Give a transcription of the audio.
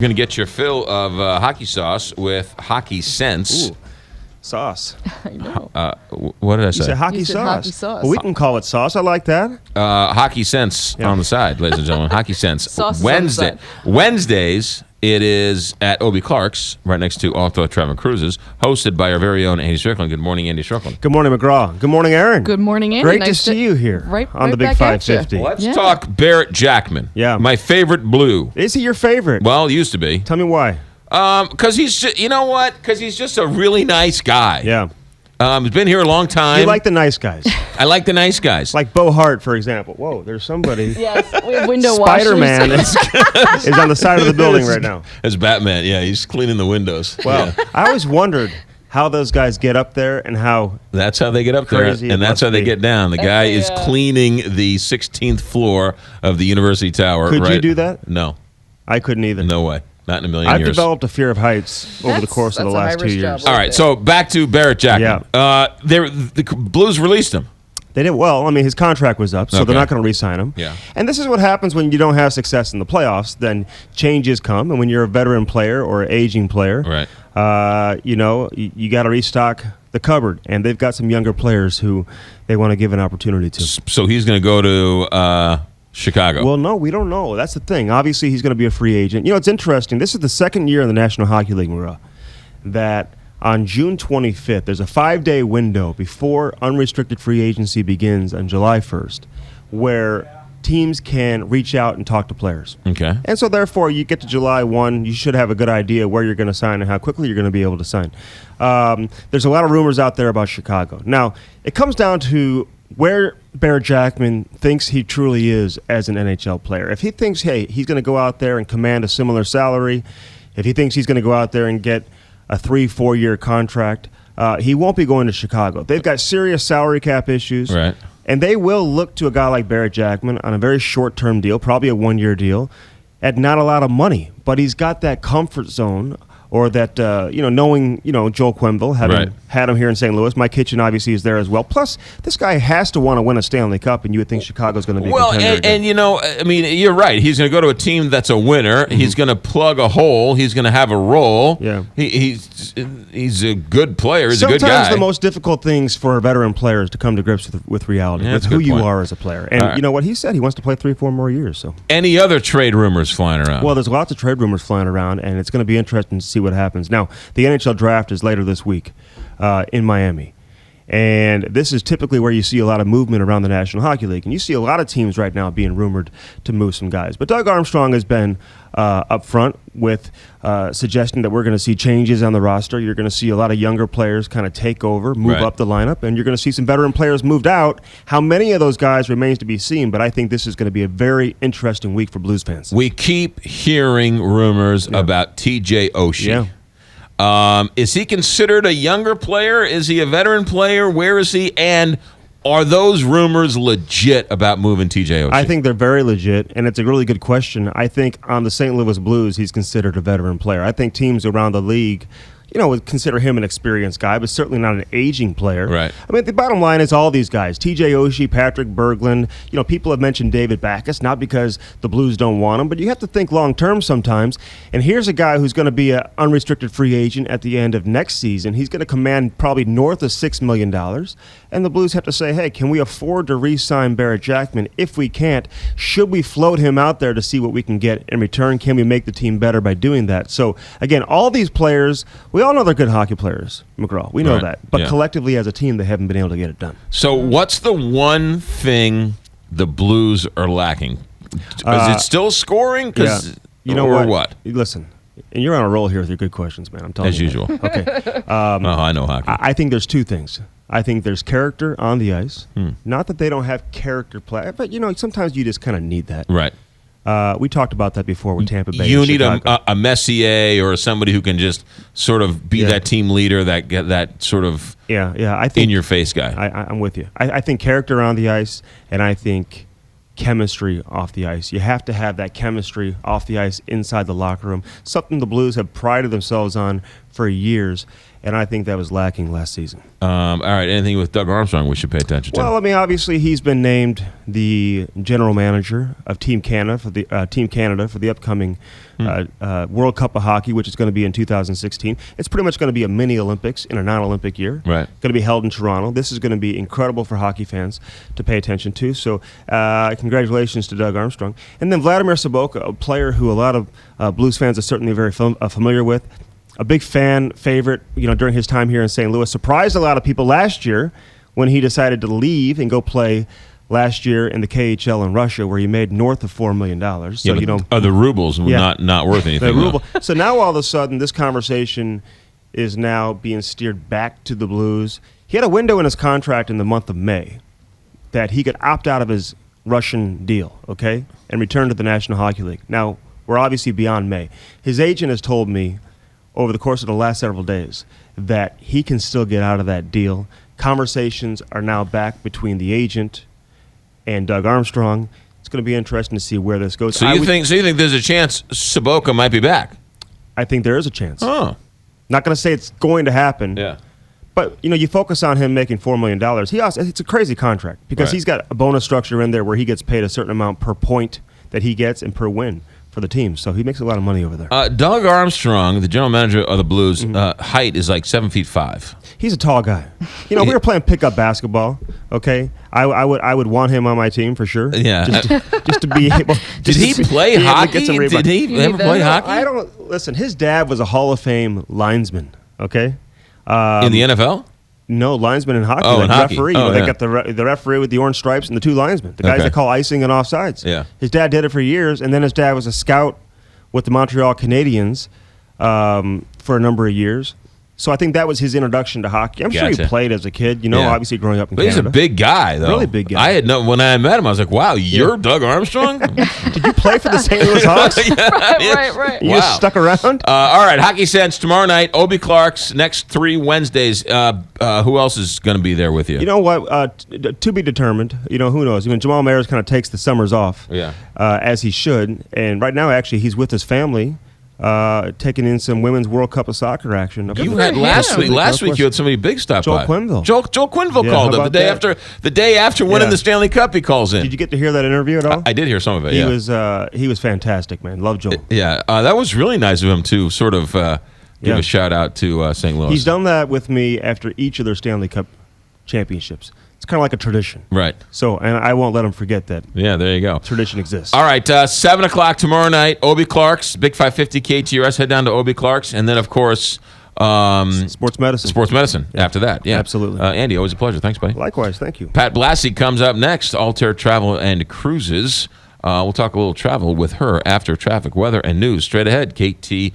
You're going to get your fill of hockey sauce with Hockey Sense. Ooh, sauce. I know. What did I say? You said hockey You said sauce. hockey sauce. Well, we can call it sauce. I like that. Hockey Sense on the side, ladies and gentlemen. Hockey Sense. Sauce is on the side. Wednesdays, it is at Obie Clark's, right next to Auto Travel Cruises, hosted by our very own Andy Strickland. Good morning, Andy Strickland. Good morning, McGraw. Good morning, Aaron. Good morning, Andy. Great to Nice see you here on the Big back at ya. 550. Let's Yeah. talk Barrett Jackman. Yeah. My favorite Blue. Is he your favorite? Well, used to be. Tell me why. Because he's just, you know what? Because he's just a really nice guy. Yeah. He's been here a long time. You like the nice guys. I like the nice guys. Like Bo Hart, for example. Whoa, there's somebody. Yes, we have window washers. Spider-Man is on the side of the building right now. As Batman, yeah, he's cleaning the windows. Well, Yeah. I always wondered how those guys get up there and how. That's how they get up Crazy there, it and that's must how they be. get down. The guy is Yeah. cleaning the 16th floor of the University Tower. Could you right? do that? No, I couldn't either. no way. Not in a million I've years. developed a fear of heights over the That's- course of the that's a last 2 high-risk years. job. All right, so back to Barrett Jackman. The Blues released him. They did well. I mean, his contract was up, so Okay. they're not going to re-sign him. Yeah. And this is what happens when you don't have success in the playoffs. Then changes come, and when you're a veteran player or an aging player, Right. you got to restock the cupboard. And they've got some younger players who they want to give an opportunity to. So he's going to go to Chicago. Well, no, we don't know. That's the thing. Obviously, he's going to be a free agent. You know, it's interesting. This is the second year in the National Hockey League, Maria, that on June 25th, there's a 5-day window before unrestricted free agency begins on July 1st, where teams can reach out and talk to players. Okay. And so, therefore, you get to July 1, you should have a good idea where you're going to sign and how quickly you're going to be able to sign. There's a lot of rumors out there about Chicago. Now, it comes down to where Barrett Jackman thinks he truly is as an NHL player. If he thinks, hey, he's going to go out there and command a similar salary, if he thinks he's going to go out there and get a 3-4 year contract, he won't be going to Chicago. They've got serious salary cap issues. Right. And they will look to a guy like Barrett Jackman on a very short-term deal, probably a 1-year deal, at not a lot of money. But he's got that comfort zone, or that, knowing, Joel Quenneville, having Right. had him here in St. Louis. My kitchen obviously is there as well. Plus, this guy has to want to win a Stanley Cup, and you would think Chicago's going to be a Well, contender again. you're right. He's going to go to a team that's a winner. He's going to plug a hole. He's going to have a role. Yeah. He's a good player. He's a good Sometimes guy. the most difficult things for a veteran player is to come to grips with reality, Yeah, with that's a who good you point. are as a player. And All right. you know what he said? He wants to play 3-4 more years. So. Any other trade rumors flying around? Well, there's lots of trade rumors flying around, and it's going to be interesting to see what happens. Now, the NHL draft is later this week in Miami. And this is typically where you see a lot of movement around the National Hockey League. And you see a lot of teams right now being rumored to move some guys. But Doug Armstrong has been up front with suggesting that we're going to see changes on the roster. You're going to see a lot of younger players kind of take over, move Right. up the lineup, and you're going to see some veteran players moved out. How many of those guys remains to be seen, but I think this is going to be a very interesting week for Blues fans. we keep hearing rumors about TJ Oshie. Yeah. Is he considered a younger player? Is he a veteran player? Where is he? And are those rumors legit about moving TJ Oshie? I think they're very legit, and it's a really good question. I think on the St. Louis Blues, he's considered a veteran player. I think teams around the league, would consider him an experienced guy, but certainly not an aging player. Right. I mean, the bottom line is all these guys, TJ Oshie, Patrick Berglund, people have mentioned David Backes, not because the Blues don't want him, but you have to think long-term sometimes. And here's a guy who's going to be an unrestricted free agent at the end of next season. He's going to command probably north of $6 million. And the Blues have to say, hey, can we afford to re-sign Barrett Jackman? If we can't, should we float him out there to see what we can get in return? Can we make the team better by doing that? So, again, all these players, we all know they're good hockey players, McGraw. We know Right. that. But Yeah. collectively as a team, they haven't been able to get it done. So what's the one thing the Blues are lacking? Is it still scoring? 'Cause- You know or what? Listen, and you're on a roll here with your good questions, man. I'm telling As you. usual. Okay. I know hockey. I think there's two things. I think there's character on the ice. Not that they don't have character play, but, sometimes you just kind of need that. Right. We talked about that before with Tampa Bay. You and need Chicago. a Messier or somebody who can just sort of be Yeah. that team leader, that sort of Yeah. I think in-your-face guy. I'm with you. I think character on the ice, and I think chemistry off the ice. You have to have that chemistry off the ice inside the locker room, something the Blues have prided themselves on for years, and I think that was lacking last season. All right, anything with Doug Armstrong we should pay attention to? Well, I mean, obviously he's been named the general manager of Team Canada for the upcoming World Cup of Hockey, which is going to be in 2016. It's pretty much going to be a mini Olympics in a non-Olympic year. Right. Going to be held in Toronto. This is going to be incredible for hockey fans to pay attention to. So, congratulations to Doug Armstrong, and then Vladimir Sobotka, a player who a lot of Blues fans are certainly very familiar with. A big favorite, during his time here in St. Louis. Surprised a lot of people last year when he decided to leave and go play last year in the KHL in Russia, where he made north of $4 million. So the rubles were Yeah. not worth anything. the though. ruble. So now all of a sudden, this conversation is now being steered back to the Blues. He had a window in his contract in the month of May that he could opt out of his Russian deal, okay, and return to the National Hockey League. Now, we're obviously beyond May. His agent has told me over the course of the last several days that he can still get out of that deal. Conversations are now back between the agent and Doug Armstrong. It's going to be interesting to see where this goes. So you think there's a chance Sobotka might be back? I think there is a chance. Oh, Not going to say it's going to happen. yeah. But, you focus on him making $4 million. It's a crazy contract because Right. he's got a bonus structure in there where he gets paid a certain amount per point that he gets and per win for the team. So he makes a lot of money over there. Doug Armstrong, the general manager of the Blues, height is like 7'5". He's a tall guy. We were playing pickup basketball. Okay, I would want him on my team for sure. Yeah. just to be able. Did he play hockey? Did he You ever need play that? hockey I don't listen. His dad was a Hall of Fame linesman. Okay. in the NFL? No, linesman in hockey. Oh, like in hockey. referee. Oh, They yeah. got the referee with the orange stripes and the two linesmen. The guys Okay. that call icing and offsides. Yeah. His dad did it for years, and then his dad was a scout with the Montreal Canadiens for a number of years. So I think that was his introduction to hockey. I'm sure Gotcha. he played as a kid, Yeah. obviously growing up in But he's Canada. a big guy, though. Really big guy. I had when I met him, I was like, "Wow, you're Doug Armstrong." Did you play for the St. Louis Hawks? Right. You Wow. just stuck around? All right, Hockey Sense tomorrow night. Obi Clark's next 3 Wednesdays. Who else is going to be there with you? You know what? To be determined. Who knows? Jamal Mayers kind of takes the summers off, Yeah. as he should. And right now, actually, he's with his family, taking in some Women's World Cup of Soccer action. You for had last him. week. Last week you had somebody big stop Joel by. Quenneville. Joel Quenneville Yeah, called how up the about that? day after winning Yeah. the Stanley Cup. He calls in. Did you get to hear that interview at all? I did hear some of it. He Yeah. he was fantastic, man. Love Joel. Yeah, that was really nice of him to sort of give Yeah. a shout out to St. Louis. He's done that with me after each of their Stanley Cup championships. It's kind of like a tradition. Right. So, and I won't let him forget that Yeah, there you go. tradition exists. All right, 7 o'clock tomorrow night, Obi Clark's, Big 550 KTRS. Head down to Obi Clark's. And then, of course, Sports medicine. Sports Medicine after that. Yeah, Absolutely. Andy, always a pleasure. Thanks, buddy. Likewise. Thank you. Pat Blassie comes up next, Altair Travel and Cruises. We'll talk a little travel with her after traffic, weather, and news. Straight ahead, KTR.